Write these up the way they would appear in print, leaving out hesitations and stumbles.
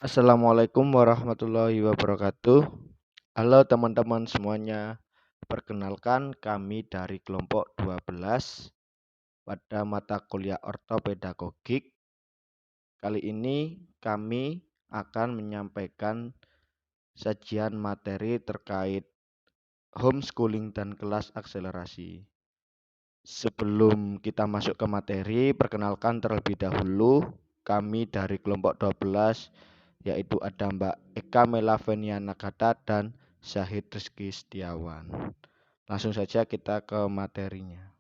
Assalamualaikum warahmatullahi wabarakatuh. Halo teman-teman semuanya. Perkenalkan kami dari kelompok 12 pada mata kuliah ortopedagogik. Kali ini kami akan menyampaikan sajian materi terkait homeschooling dan kelas akselerasi. Sebelum kita masuk ke materi, perkenalkan terlebih dahulu kami dari kelompok 12 yaitu ada Mbak Eka Melavenia Nagata dan Syahid Rizky Setiawan. Langsung saja kita ke materinya.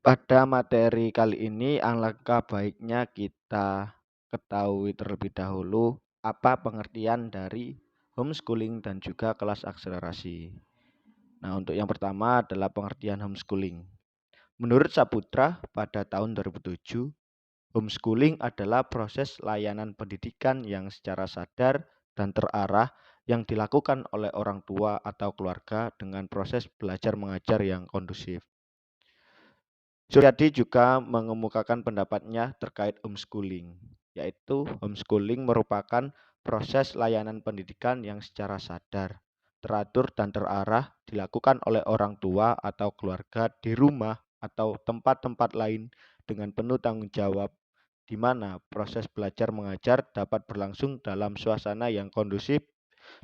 Pada materi kali ini alangkah baiknya kita ketahui terlebih dahulu apa pengertian dari homeschooling dan juga kelas akselerasi. Nah, untuk yang pertama adalah pengertian homeschooling. Menurut Saputra pada tahun 2007, homeschooling adalah proses layanan pendidikan yang secara sadar dan terarah yang dilakukan oleh orang tua atau keluarga dengan proses belajar mengajar yang kondusif. Suryadi juga mengemukakan pendapatnya terkait homeschooling, yaitu homeschooling merupakan proses layanan pendidikan yang secara sadar, teratur dan terarah dilakukan oleh orang tua atau keluarga di rumah atau tempat-tempat lain dengan penuh tanggung jawab, di mana proses belajar mengajar dapat berlangsung dalam suasana yang kondusif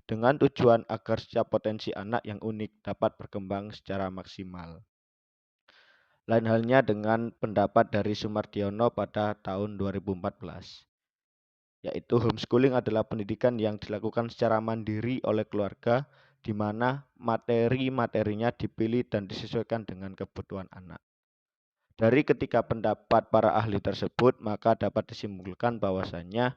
dengan tujuan agar setiap potensi anak yang unik dapat berkembang secara maksimal. Lain halnya dengan pendapat dari Sumardiono pada tahun 2014, yaitu homeschooling adalah pendidikan yang dilakukan secara mandiri oleh keluarga di mana materi-materinya dipilih dan disesuaikan dengan kebutuhan anak. Dari ketiga pendapat para ahli tersebut, maka dapat disimpulkan bahwasannya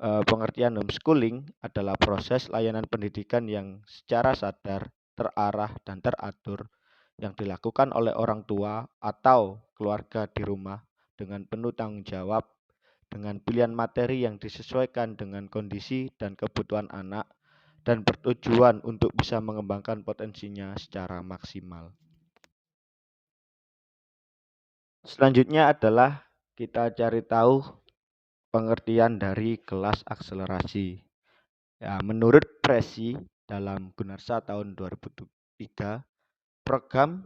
pengertian homeschooling adalah proses layanan pendidikan yang secara sadar, terarah, dan teratur yang dilakukan oleh orang tua atau keluarga di rumah dengan penuh tanggung jawab, dengan pilihan materi yang disesuaikan dengan kondisi dan kebutuhan anak, dan bertujuan untuk bisa mengembangkan potensinya secara maksimal. Selanjutnya adalah kita cari tahu pengertian dari kelas akselerasi. Ya, menurut Presi dalam Gunarsa tahun 2003, program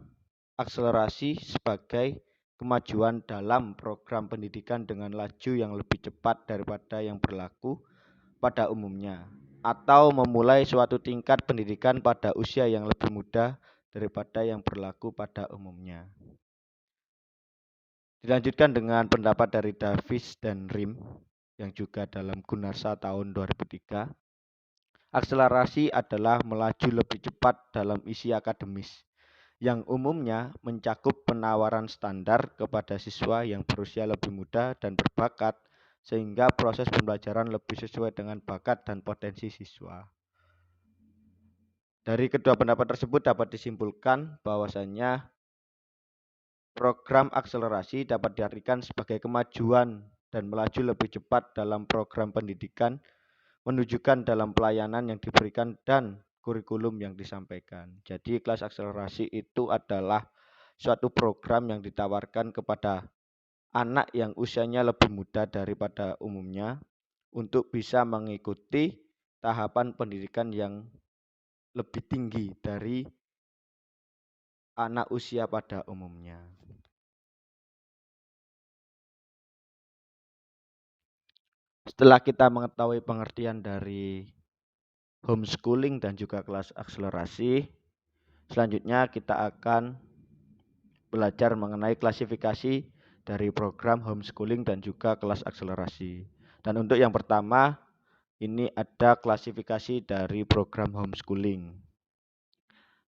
akselerasi sebagai kemajuan dalam program pendidikan dengan laju yang lebih cepat daripada yang berlaku pada umumnya, atau memulai suatu tingkat pendidikan pada usia yang lebih muda daripada yang berlaku pada umumnya. Dilanjutkan dengan pendapat dari Davis dan Rim yang juga dalam Gunarsa tahun 2003. Akselerasi adalah melaju lebih cepat dalam isi akademis, yang umumnya mencakup penawaran standar kepada siswa yang berusia lebih muda dan berbakat, sehingga proses pembelajaran lebih sesuai dengan bakat dan potensi siswa. Dari kedua pendapat tersebut dapat disimpulkan bahwasannya program akselerasi dapat diartikan sebagai kemajuan dan melaju lebih cepat dalam program pendidikan, menunjukkan dalam pelayanan yang diberikan dan kurikulum yang disampaikan. Jadi kelas akselerasi itu adalah suatu program yang ditawarkan kepada anak yang usianya lebih muda daripada umumnya untuk bisa mengikuti tahapan pendidikan yang lebih tinggi dari anak usia pada umumnya. Setelah kita mengetahui pengertian dari homeschooling dan juga kelas akselerasi, selanjutnya kita akan belajar mengenai klasifikasi dari program homeschooling dan juga kelas akselerasi. Dan untuk yang pertama, ini ada klasifikasi dari program homeschooling.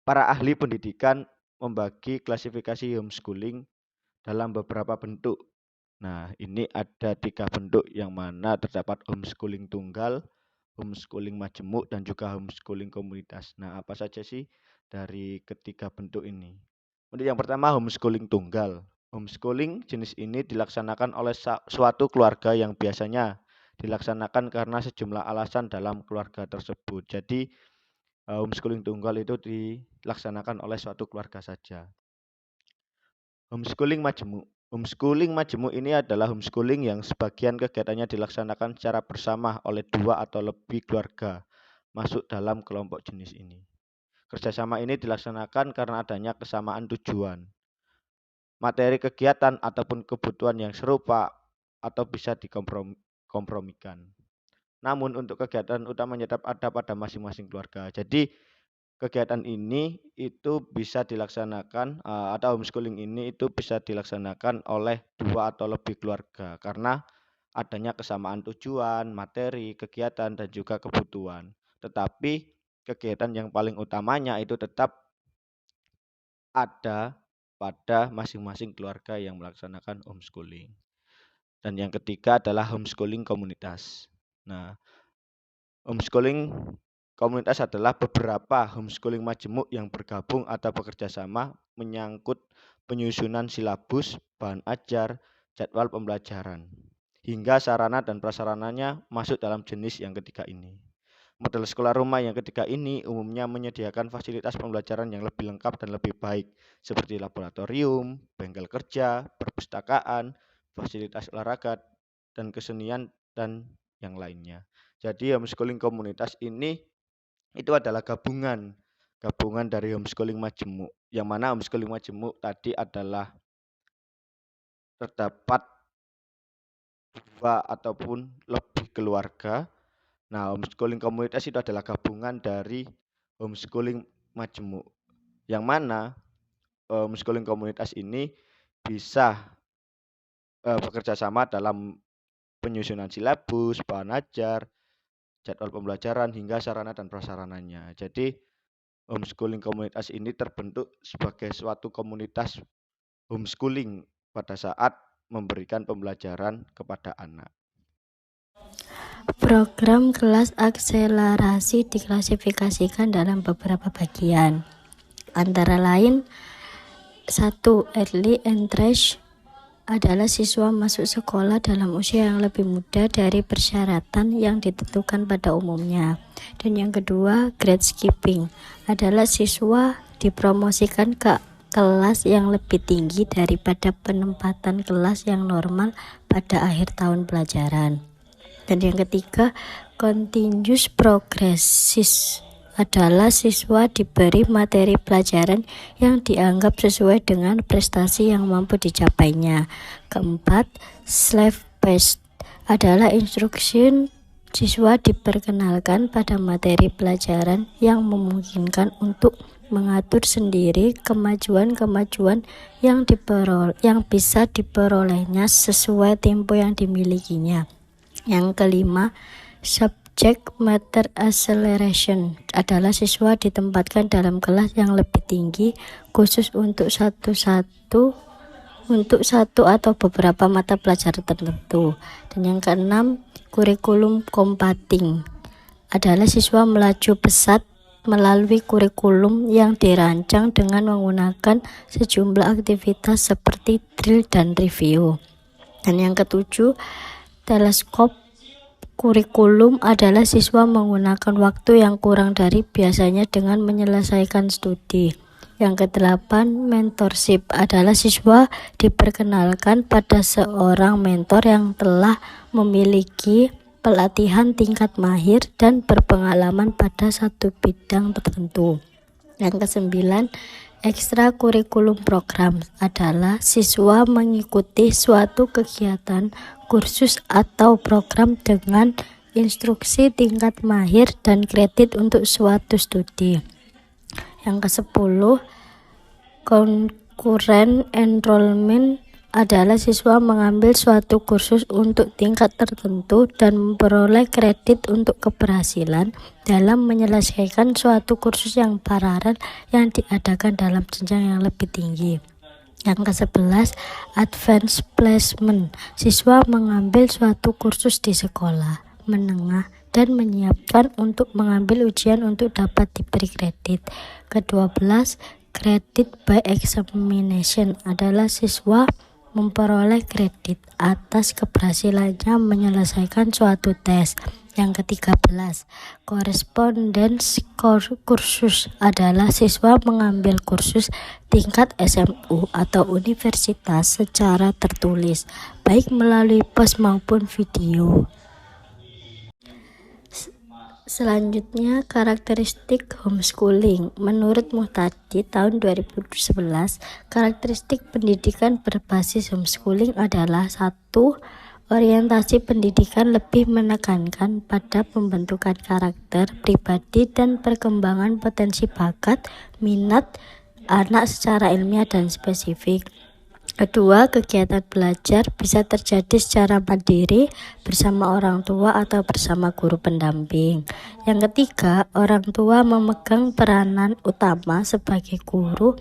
Para ahli pendidikan membagi klasifikasi homeschooling dalam beberapa bentuk. Nah, ini ada 3 bentuk yang mana terdapat homeschooling tunggal, homeschooling majemuk, dan juga homeschooling komunitas. Nah, apa saja sih dari ketiga bentuk ini? Untuk yang pertama, homeschooling tunggal. Homeschooling jenis ini dilaksanakan oleh suatu keluarga yang biasanya dilaksanakan karena sejumlah alasan dalam keluarga tersebut. Jadi, homeschooling tunggal itu dilaksanakan oleh suatu keluarga saja. Homeschooling majemuk. Homeschooling majemuk ini adalah homeschooling yang sebagian kegiatannya dilaksanakan secara bersama oleh 2 atau lebih keluarga masuk dalam kelompok jenis ini. Kerjasama ini dilaksanakan karena adanya kesamaan tujuan, materi kegiatan ataupun kebutuhan yang serupa atau bisa dikompromikan. Namun untuk kegiatan utamanya tetap ada pada masing-masing keluarga. Jadi kegiatan ini itu bisa dilaksanakan atau homeschooling ini itu bisa dilaksanakan oleh 2 atau lebih keluarga karena adanya kesamaan tujuan, materi, kegiatan dan juga kebutuhan. Tetapi kegiatan yang paling utamanya itu tetap ada pada masing-masing keluarga yang melaksanakan homeschooling. Dan yang ketiga adalah homeschooling komunitas. Nah, homeschooling komunitas adalah beberapa homeschooling majemuk yang bergabung atau bekerja sama menyangkut penyusunan silabus, bahan ajar, jadwal pembelajaran, hingga sarana dan prasarananya masuk dalam jenis yang ketiga ini. Model sekolah rumah yang ketiga ini umumnya menyediakan fasilitas pembelajaran yang lebih lengkap dan lebih baik, seperti laboratorium, bengkel kerja, perpustakaan, fasilitas olahraga, dan kesenian, dan yang lainnya. Jadi homeschooling komunitas ini itu adalah gabungan dari homeschooling majemuk, yang mana homeschooling majemuk tadi adalah terdapat 2 ataupun lebih keluarga. Nah, homeschooling komunitas itu adalah gabungan dari homeschooling majemuk, yang mana homeschooling komunitas ini bisa bekerja sama dalam penyusunan silabus, bahan ajar, jadwal pembelajaran, hingga sarana dan prasarananya. Jadi, homeschooling komunitas ini terbentuk sebagai suatu komunitas homeschooling pada saat memberikan pembelajaran kepada anak. Program kelas akselerasi diklasifikasikan dalam beberapa bagian, antara lain 1. Early entrance adalah siswa masuk sekolah dalam usia yang lebih muda dari persyaratan yang ditentukan pada umumnya. Dan yang kedua, grade skipping adalah siswa dipromosikan ke kelas yang lebih tinggi daripada penempatan kelas yang normal pada akhir tahun pelajaran. Dan yang ketiga, continuous progress adalah siswa diberi materi pelajaran yang dianggap sesuai dengan prestasi yang mampu dicapainya. Keempat, self-paced adalah instruction siswa diperkenalkan pada materi pelajaran yang memungkinkan untuk mengatur sendiri kemajuan-kemajuan yang bisa diperolehnya sesuai tempo yang dimilikinya. Yang kelima, subject matter acceleration adalah siswa ditempatkan dalam kelas yang lebih tinggi khusus untuk satu atau beberapa mata pelajaran tertentu. Dan yang keenam, kurikulum compating adalah siswa melaju pesat melalui kurikulum yang dirancang dengan menggunakan sejumlah aktivitas seperti drill dan review. Dan yang ketujuh, teleskop kurikulum adalah siswa menggunakan waktu yang kurang dari biasanya dengan menyelesaikan studi. Yang kedelapan, mentorship adalah siswa diperkenalkan pada seorang mentor yang telah memiliki pelatihan tingkat mahir dan berpengalaman pada satu bidang tertentu. Yang kesembilan, ekstrakurikulum program adalah siswa mengikuti suatu kegiatan, kursus atau program dengan instruksi tingkat mahir dan kredit untuk suatu studi. Yang ke-10, concurrent enrollment adalah siswa mengambil suatu kursus untuk tingkat tertentu dan memperoleh kredit untuk keberhasilan dalam menyelesaikan suatu kursus yang paralel yang diadakan dalam jenjang yang lebih tinggi. Yang ke-11, advanced placement. Siswa mengambil suatu kursus di sekolah menengah dan menyiapkan untuk mengambil ujian untuk dapat diberi kredit. Ke-12, credit by examination adalah siswa memperoleh kredit atas keberhasilannya menyelesaikan suatu tes. Yang ke-13, correspondence kursus adalah siswa mengambil kursus tingkat SMU atau universitas secara tertulis, baik melalui pos maupun video. Selanjutnya, karakteristik homeschooling. Menurut Muhtadi tahun 2011, karakteristik pendidikan berbasis homeschooling adalah 1. Orientasi pendidikan lebih menekankan pada pembentukan karakter pribadi dan perkembangan potensi bakat, minat anak secara ilmiah dan spesifik. Kedua, kegiatan belajar bisa terjadi secara mandiri bersama orang tua atau bersama guru pendamping. Yang ketiga, orang tua memegang peranan utama sebagai guru,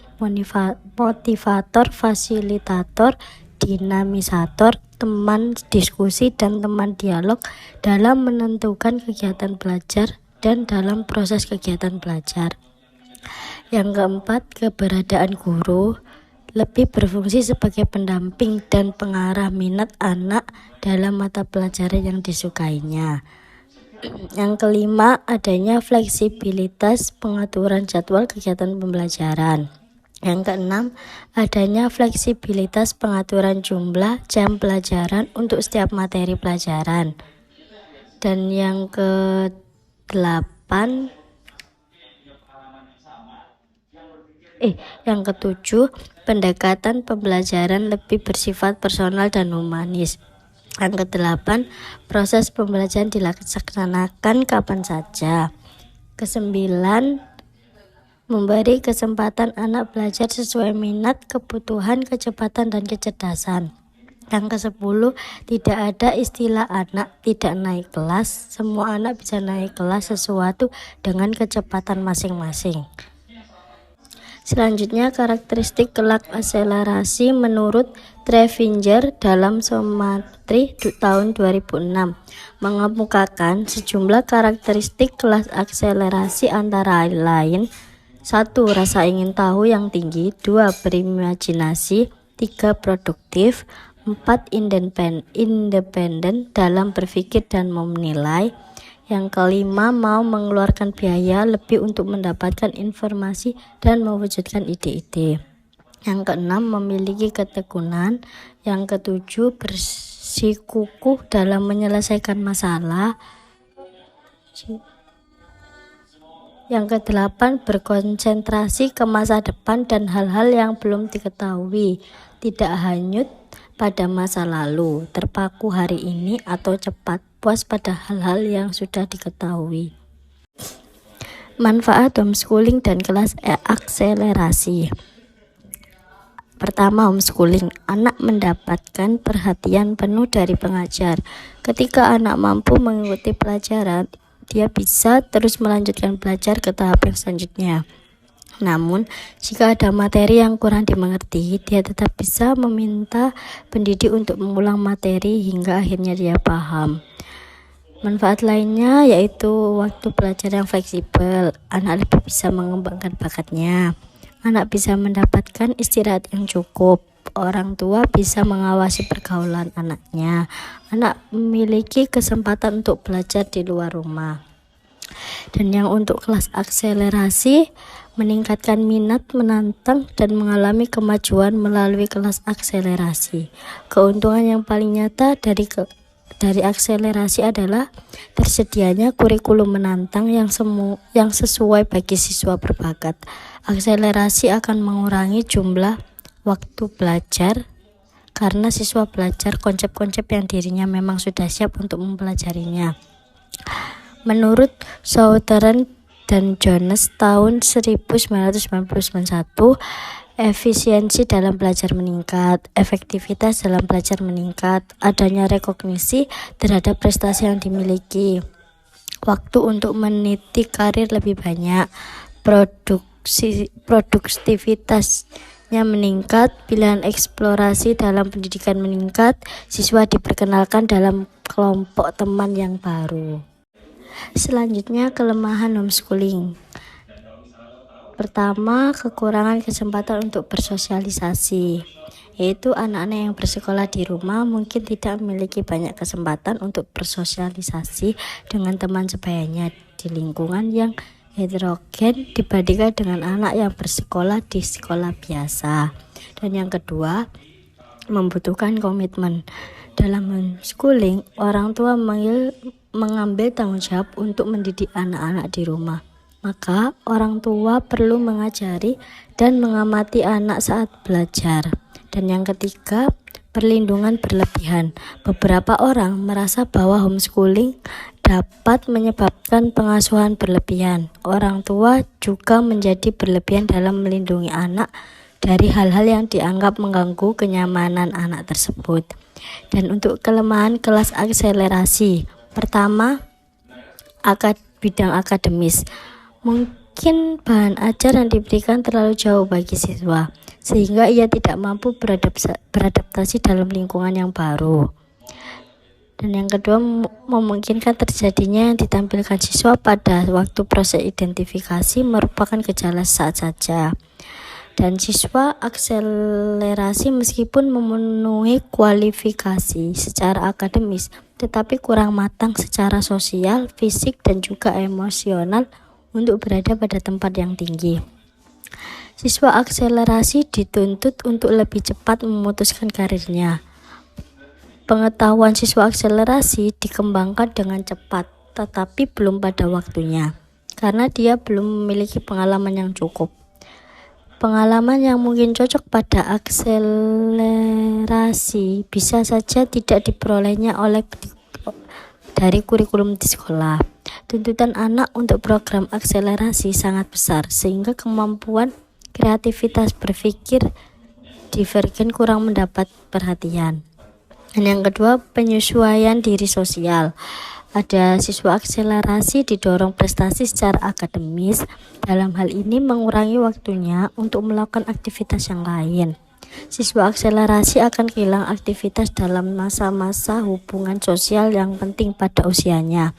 motivator, fasilitator, dinamisator, teman diskusi, dan teman dialog dalam menentukan kegiatan belajar dan dalam proses kegiatan belajar. Yang keempat, keberadaan guru lebih berfungsi sebagai pendamping dan pengarah minat anak dalam mata pelajaran yang disukainya. Yang kelima, adanya fleksibilitas pengaturan jadwal kegiatan pembelajaran. Yang keenam, adanya fleksibilitas pengaturan jumlah jam pelajaran untuk setiap materi pelajaran. Dan yang yang ketujuh, pendekatan pembelajaran lebih bersifat personal dan humanis. Yang kedelapan, proses pembelajaran dilaksanakan kapan saja. Kesembilan, memberi kesempatan anak belajar sesuai minat, kebutuhan, kecepatan, dan kecerdasan. Yang ke-10, tidak ada istilah anak tidak naik kelas. Semua anak bisa naik kelas sesuatu dengan kecepatan masing-masing. Selanjutnya, karakteristik kelak akselerasi menurut Trevinger dalam Somatri tahun 2006 mengemukakan sejumlah karakteristik kelas akselerasi antara lain 1. Rasa ingin tahu yang tinggi, 2. Berimajinasi, 3. Produktif, 4. Independen dalam berpikir dan menilai. Yang kelima, mau mengeluarkan biaya lebih untuk mendapatkan informasi dan mewujudkan ide-ide. Yang keenam, memiliki ketekunan. Yang ketujuh, bersikukuh dalam menyelesaikan masalah. Yang kedelapan, berkonsentrasi ke masa depan dan hal-hal yang belum diketahui, tidak hanyut pada masa lalu, terpaku hari ini atau cepat puas pada hal-hal yang sudah diketahui. Manfaat homeschooling dan kelas akselerasi. Pertama, homeschooling. Anak mendapatkan perhatian penuh dari pengajar. Ketika anak mampu mengikuti pelajaran, dia bisa terus melanjutkan belajar ke tahap yang selanjutnya. Namun, jika ada materi yang kurang dimengerti, dia tetap bisa meminta pendidik untuk mengulang materi hingga akhirnya dia paham. Manfaat lainnya yaitu waktu belajar yang fleksibel. Anak lebih bisa mengembangkan bakatnya. Anak bisa mendapatkan istirahat yang cukup. Orang tua bisa mengawasi pergaulan anaknya. Anak memiliki kesempatan untuk belajar di luar rumah. Dan yang untuk kelas akselerasi, meningkatkan minat, menantang, dan mengalami kemajuan melalui kelas akselerasi. Keuntungan yang paling nyata dari akselerasi adalah tersedianya kurikulum menantang yang sesuai bagi siswa berbakat. Akselerasi akan mengurangi jumlah waktu belajar karena siswa belajar konsep-konsep yang dirinya memang sudah siap untuk mempelajarinya. Menurut Southern dan Jones tahun 1991, efisiensi dalam belajar meningkat, efektivitas dalam belajar meningkat, adanya rekognisi terhadap prestasi yang dimiliki, waktu untuk meniti karir lebih banyak, produktivitasnya meningkat, pilihan eksplorasi dalam pendidikan meningkat, siswa diperkenalkan dalam kelompok teman yang baru. Selanjutnya, kelemahan homeschooling. Pertama, kekurangan kesempatan untuk bersosialisasi. yaitu anak-anak yang bersekolah di rumah mungkin tidak memiliki banyak kesempatan untuk bersosialisasi dengan teman sebayanya di lingkungan yang heterogen dibandingkan dengan anak yang bersekolah di sekolah biasa. Dan yang kedua, membutuhkan komitmen. Dalam homeschooling, orang tua mengambil tanggung jawab untuk mendidik anak-anak di rumah. Maka, orang tua perlu mengajari dan mengamati anak saat belajar. Dan yang ketiga, perlindungan berlebihan. Beberapa orang merasa bahwa homeschooling dapat menyebabkan pengasuhan berlebihan. Orang tua juga menjadi berlebihan dalam melindungi anak dari hal-hal yang dianggap mengganggu kenyamanan anak tersebut. Dan untuk kelemahan kelas akselerasi, pertama, bidang akademis. Mungkin bahan ajar yang diberikan terlalu jauh bagi siswa, sehingga ia tidak mampu beradaptasi dalam lingkungan yang baru. Dan yang kedua, memungkinkan terjadinya yang ditampilkan siswa pada waktu proses identifikasi merupakan gejala saat saja. Dan siswa akselerasi meskipun memenuhi kualifikasi secara akademis, tetapi kurang matang secara sosial, fisik, dan juga emosional untuk berada pada tempat yang tinggi. Siswa akselerasi dituntut untuk lebih cepat memutuskan karirnya. Pengetahuan siswa akselerasi dikembangkan dengan cepat, tetapi belum pada waktunya, karena dia belum memiliki pengalaman yang cukup. Pengalaman yang mungkin cocok pada akselerasi bisa saja tidak diperolehnya dari kurikulum di sekolah. Tuntutan anak untuk program akselerasi sangat besar, sehingga kemampuan kreativitas berpikir divergen kurang mendapat perhatian. Dan yang kedua, penyesuaian diri sosial. Ada siswa akselerasi didorong prestasi secara akademis, dalam hal ini mengurangi waktunya untuk melakukan aktivitas yang lain. Siswa akselerasi akan kehilangan aktivitas dalam masa-masa hubungan sosial yang penting pada usianya.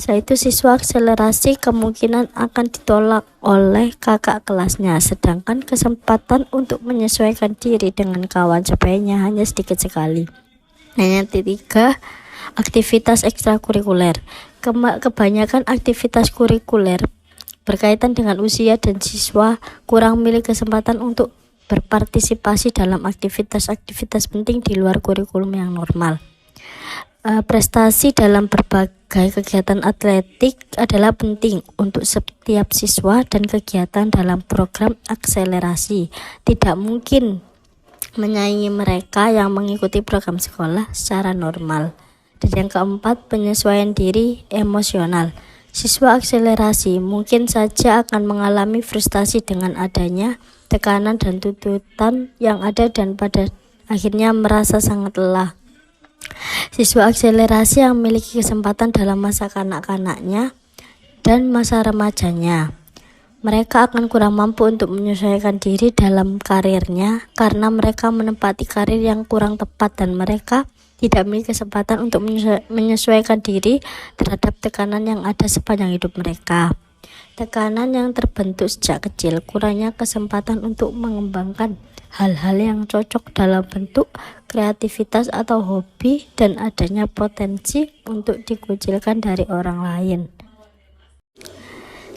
Setelah itu, siswa akselerasi kemungkinan akan ditolak oleh kakak kelasnya, sedangkan kesempatan untuk menyesuaikan diri dengan kawan sebayanya hanya sedikit sekali. Dan yang ketiga, aktivitas ekstrakurikuler. Kebanyakan aktivitas kurikuler berkaitan dengan usia dan siswa kurang memiliki kesempatan untuk berpartisipasi dalam aktivitas-aktivitas penting di luar kurikulum yang normal. Prestasi dalam berbagai kegiatan atletik adalah penting untuk setiap siswa dan kegiatan dalam program akselerasi tidak mungkin menyaingi mereka yang mengikuti program sekolah secara normal. Dan yang keempat, penyesuaian diri emosional. Siswa akselerasi mungkin saja akan mengalami frustasi dengan adanya tekanan dan tuntutan yang ada dan pada akhirnya merasa sangat lelah. Siswa akselerasi yang memiliki kesempatan dalam masa kanak-kanaknya dan masa remajanya, mereka akan kurang mampu untuk menyesuaikan diri dalam karirnya karena mereka menempati karir yang kurang tepat dan mereka tidak memiliki kesempatan untuk menyesuaikan diri terhadap tekanan yang ada sepanjang hidup mereka. Tekanan yang terbentuk sejak kecil, kurangnya kesempatan untuk mengembangkan hal-hal yang cocok dalam bentuk kreativitas atau hobi, dan adanya potensi untuk dikucilkan dari orang lain.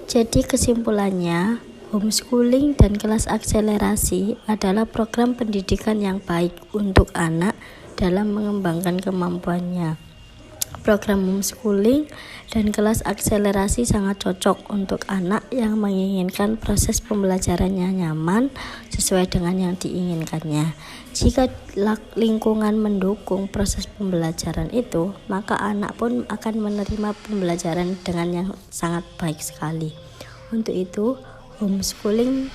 Jadi kesimpulannya, homeschooling dan kelas akselerasi adalah program pendidikan yang baik untuk anak dalam mengembangkan kemampuannya. Program homeschooling dan kelas akselerasi sangat cocok untuk anak yang menginginkan proses pembelajarannya nyaman sesuai dengan yang diinginkannya. Jika lingkungan mendukung proses pembelajaran itu, maka anak pun akan menerima pembelajaran dengan yang sangat baik sekali. Untuk itu, homeschooling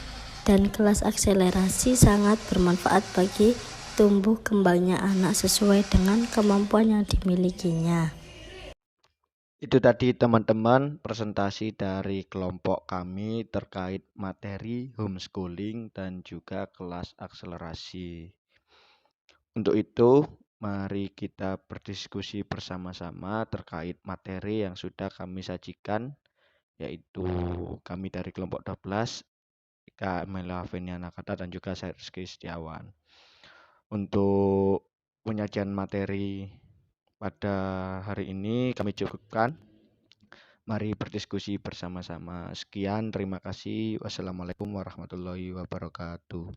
dan kelas akselerasi sangat bermanfaat bagi tumbuh kembangnya anak sesuai dengan kemampuan yang dimilikinya. Itu tadi teman-teman presentasi dari kelompok kami terkait materi homeschooling dan juga kelas akselerasi. Untuk itu, mari kita berdiskusi bersama-sama terkait materi yang sudah kami sajikan, yaitu kami dari kelompok 12, Kak Mela Veniana Kata dan juga saya Rizky Setiawan. Untuk penyajian materi pada hari ini kami cukupkan. Mari berdiskusi bersama-sama. Sekian, terima kasih. Wassalamualaikum warahmatullahi wabarakatuh.